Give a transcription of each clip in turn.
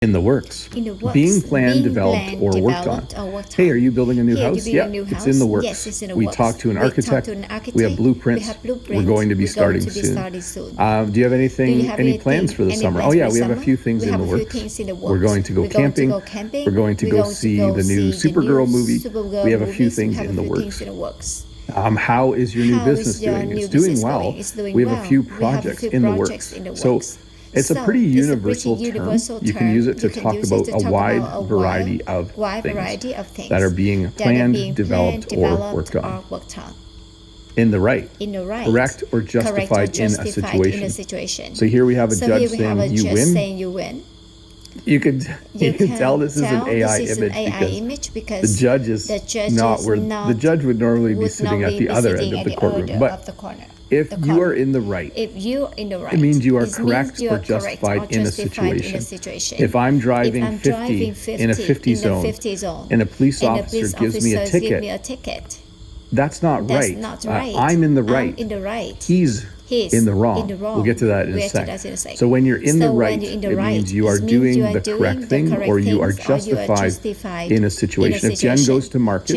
In the works. In the works. Being planned, developed, or worked on. Hey, are you building a new house? Yeah, it's in the works. Yes, it's in the we works. talked to an architect. We have blueprints. We're going to be starting soon. Do you have any plans for the summer? Oh yeah, we have a few things in the works. We're going to go camping. We're going to go see the new Supergirl movie. We have a few things in the works. How is your new business doing? It's doing well. We have a few projects in the works. So it's a pretty universal term. You can use it to talk about a wide variety of things that are being planned, developed, or worked on. In the right, correct or justified in a situation. So here we have a judge saying you win. You can tell this is an AI image because the judge is not where the judge would normally be sitting at the other end of the courtroom. But if you are in the right, it means you are correct or justified in a situation. If I'm driving 50 in a 50 zone and a police officer gives me a ticket, that's not right. I'm in the right. He's in the wrong. We'll get to that in a sec. So when you're in the right, it means you are doing the correct thing or you are justified in a situation. If Jen goes to market,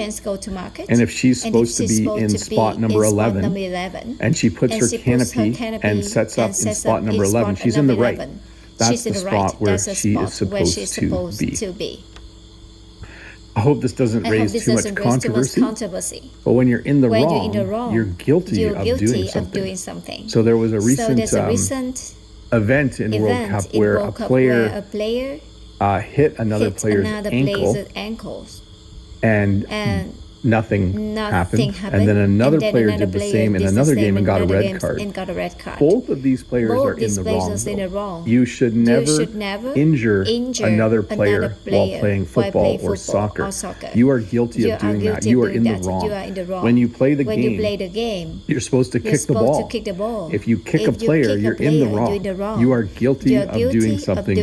and if she's supposed to be in spot number 11, and she puts her canopy and sets up in spot number 11, she's in the right. That's the spot where she is supposed to be. I hope this doesn't raise too much controversy. But when you're in the wrong, you're guilty of doing something. So there was a recent event in World Cup where a player hit another player's ankle, and nothing happened. And then another player did the same in another game and got a red card. Both of these players are in the wrong. You should never injure another player while playing football or soccer. You are guilty of doing that. You are in the wrong. When you play the game, you're supposed to kick the ball. If you kick a player, you're in the wrong. You are guilty of doing something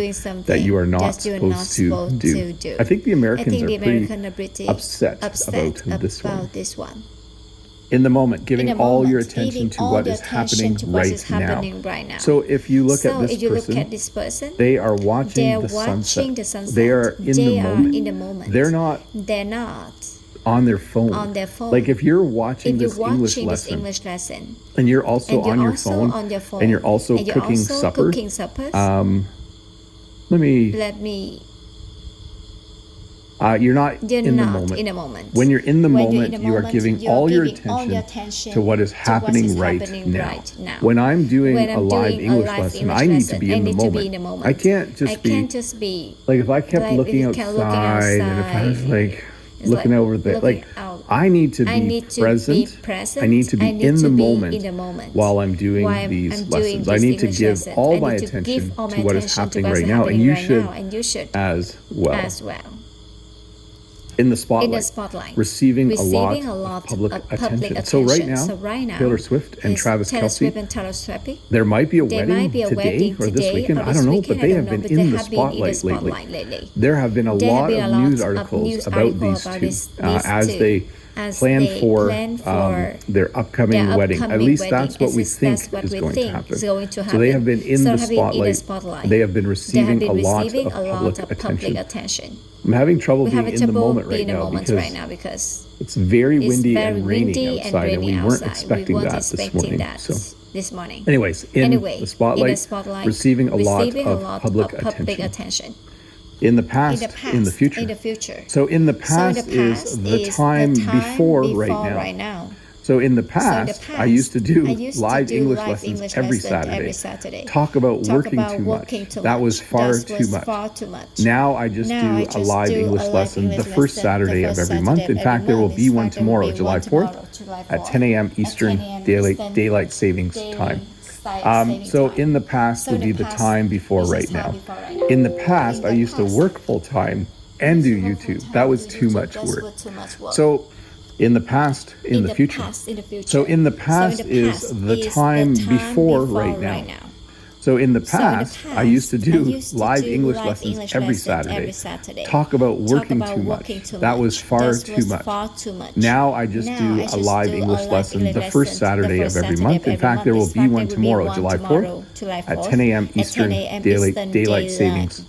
that you are not supposed to do. I think the Americans are pretty upset about this one. In the moment, giving all your attention to what is happening right now. So if you look at this person, they are watching the sunset. They are in the moment. They're not on their phone. Like if you're watching this English lesson and you're also on your phone and you're also cooking supper, let me you're not in the moment. When you're in the moment, you are giving all your attention to what is happening right now. When I'm doing a live English lesson, I need to be in the moment. I can't just be like if I kept looking outside and if I was like looking over there, like I need to be present. I need to be in the moment while I'm doing these lessons. I need to give all my attention to what is happening right now, and you should as well. In the spotlight, receiving a lot of public attention. So right now, Taylor Swift and Travis Kelce, there might be a wedding today or this weekend, I don't know, but they have been in the spotlight lately. There have been a lot of news articles about these two as they plan for their upcoming wedding. At least that's what we think is going to happen. So they have been in the spotlight. They have been receiving a lot of public attention. I'm having trouble being in the moment right now because it's very windy and raining outside, and we weren't expecting that this morning. Anyways, in the spotlight, receiving a lot of public attention. In the past, in the future. So in the past is the time before right now. So in the past, I used to do live English lessons every Saturday. Talk about working too much. That was far too much. Now I just do a live English lesson the first Saturday of every month. In fact, there will be one tomorrow, July 4th at 10 a.m. Eastern Daylight Savings Time. So in the past would be the time before right now. In the past, I used to work full time and do YouTube. That was too much work. So in the past, in the future. So in the past is the time before right now. So in the past, I used to do live English lessons every Saturday. Talk about working too much. That was far too much. Now I just do a live English lesson the first Saturday of every month. In fact, there will be one tomorrow, July 4th, at 10 a.m. Eastern Daylight Savings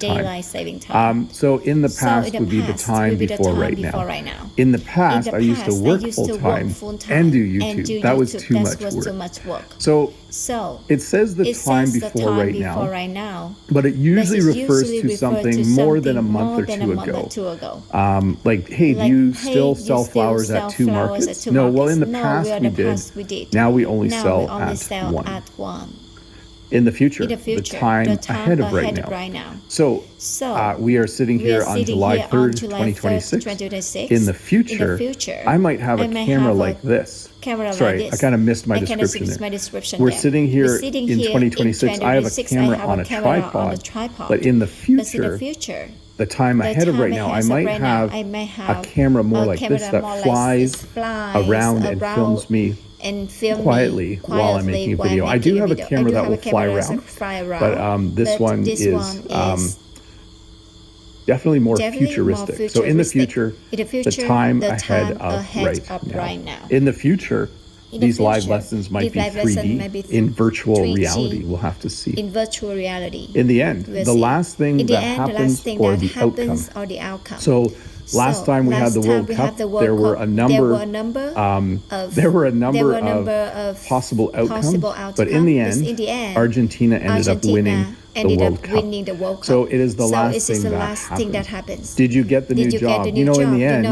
Time. So in the past would be the time before right now. In the past, I used to work full-time and do YouTube. That was too much work. So it says the time before right now, but it usually refers to something more than a month or two ago. Like, hey, do you still sell flowers at 2 markets? No, well, in the past we did. Now we only sell at 1. In the future, the time ahead of right now. So we are sitting here on July 3rd, 2026. In the future, I might have a camera like this. Sorry, I kind of missed my description there. We're sitting here in 2026. I have a camera on a tripod, but in the future, the time ahead of right now, I might have a camera more like this that flies around and films me quietly while I'm making a video. I do have a camera that will fly around, but this one is definitely more futuristic. So in the future, the time ahead of right now. In the future, these live lessons might be 3D in virtual reality. We'll have to see. In virtual reality. In the end, the last thing that happens or the outcome. So last time we had the World Cup, there were a number of possible outcomes, but in the end, Argentina ended up winning the World Cup. So it is the last thing that happens. Did you get the new job? In the end,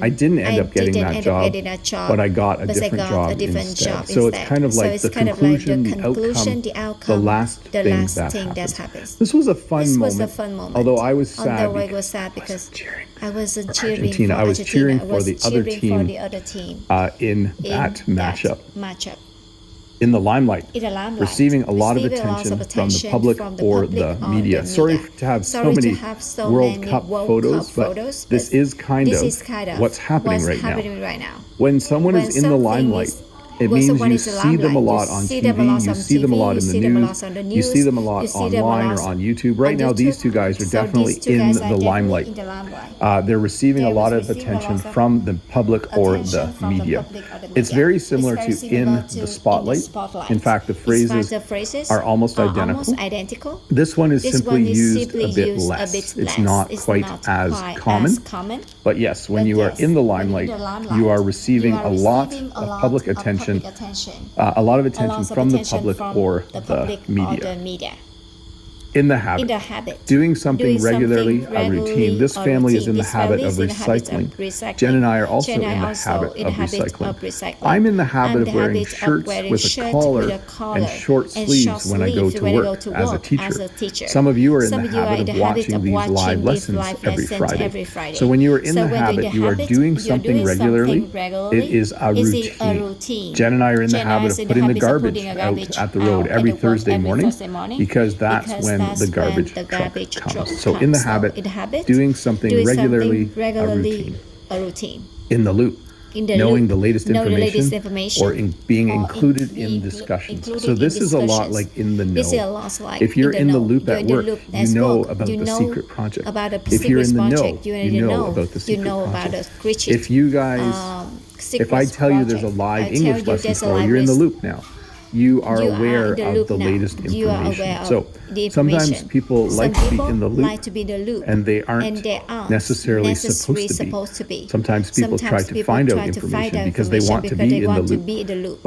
I didn't end up getting that job, but I got a different job instead. So it's kind of like the conclusion, the outcome, the last thing that happens. This was a fun moment, although I was sad because I wasn't cheering Argentina. I was cheering for the other team in that matchup. In the limelight, receiving a lot of attention from the public or the media. Sorry to have so many World Cup photos, but this is kind of what's happening right now. When someone is in the limelight, it means you see them a lot on TV, you see them a lot in the news, you see them a lot online or on YouTube. Right now, these two guys are definitely in the limelight. They're receiving a lot of attention from the public or the media. It's very similar to in the spotlight. In fact, the phrases are almost identical. This one is simply used a bit less. It's not quite as common. But yes, when you are in the limelight, you are receiving a lot of public attention. A lot of attention from the public or the media. In the habit. Doing something regularly, a routine. This family is in the habit of recycling. Jen and I are also in the habit of recycling. I'm in the habit of wearing shirts with a collar and short sleeves when I go to work as a teacher. Some of you are in the habit of watching these live lessons every Friday. So when you are in the habit, you are doing something regularly. It is a routine. Jen and I are in the habit of putting the garbage out at the road every Thursday morning because that's when the garbage truck comes. So in the habit, doing something regularly, a routine. In the loop. Knowing the latest information or being included in discussions. So this is a lot like in the know. If you're in the loop at work, you know about the secret project. If you're in the know, you know about the secret project. If you guys, if I tell you there's a live English lesson for you, you're in the loop now. You are aware of the latest information. So sometimes people like to be in the loop and they aren't necessarily supposed to be. Sometimes people try to find out information because they want to be in the loop.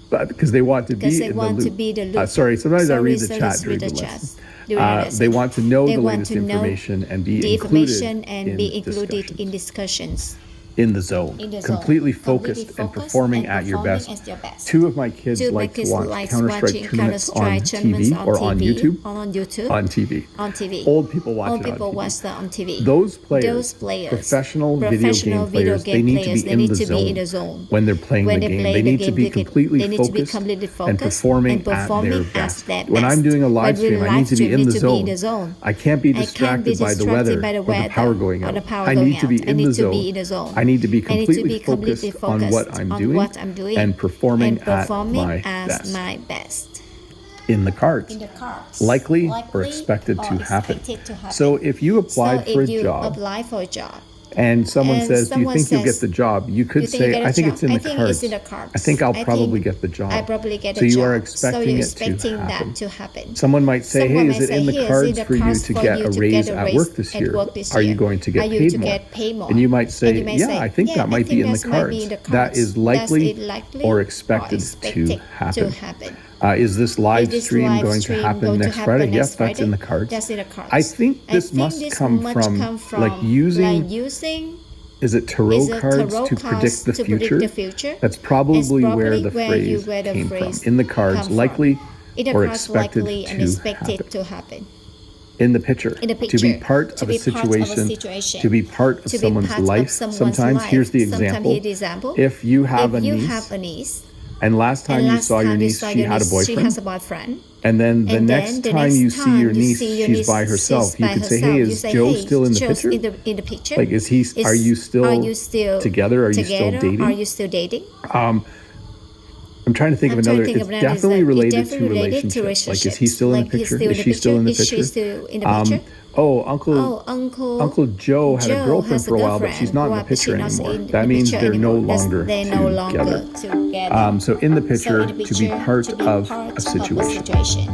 But because they want to be in the loop. Sorry, sometimes I read the chat during the lesson. They want to know the latest information and be included in discussions. In the zone, completely focused and performing at your best. Two of my kids like to watch Counter-Strike tournaments on TV or on YouTube. On TV. Old people watch it on TV. Those players, professional video game players, they need to be in the zone when they're playing the game. They need to be completely focused and performing at their best. When I'm doing a live stream, I need to be in the zone. I can't be distracted by the weather or the power going out. I need to be in the zone. I need to be completely focused on what I'm doing and performing at my best. In the cards, likely or expected to happen. So if you applied for a job, and someone says, do you think you'll get the job? You could say, I think it's in the cards. I think I'll probably get the job. So you are expecting it to happen. Someone might say, hey, is it in the cards for you to get a raise at work this year? Are you going to get paid more? And you might say, yeah, I think that might be in the cards. That is likely or expected to happen. Is this live stream going to happen next Friday? Yes, that's in the cards. I think this must come from like using, is it tarot cards to predict the future? That's probably where the phrase came from. In the cards, likely or expected to happen. In the picture, to be part of a situation, to be part of someone's life. Sometimes, here's the example. If you have a niece, and last time you saw your niece, she had a boyfriend. And then the next time you see your niece, she's by herself. You could say, hey, is Joe still in the picture? Like, are you still together? Are you still dating? I'm trying to think of another. It's definitely related to relationships. Like, is he still in the picture? Is she still in the picture? Uncle Joe had a girlfriend for a while, but she's not in the picture anymore. That means they're no longer together. So in the picture, to be part of a situation.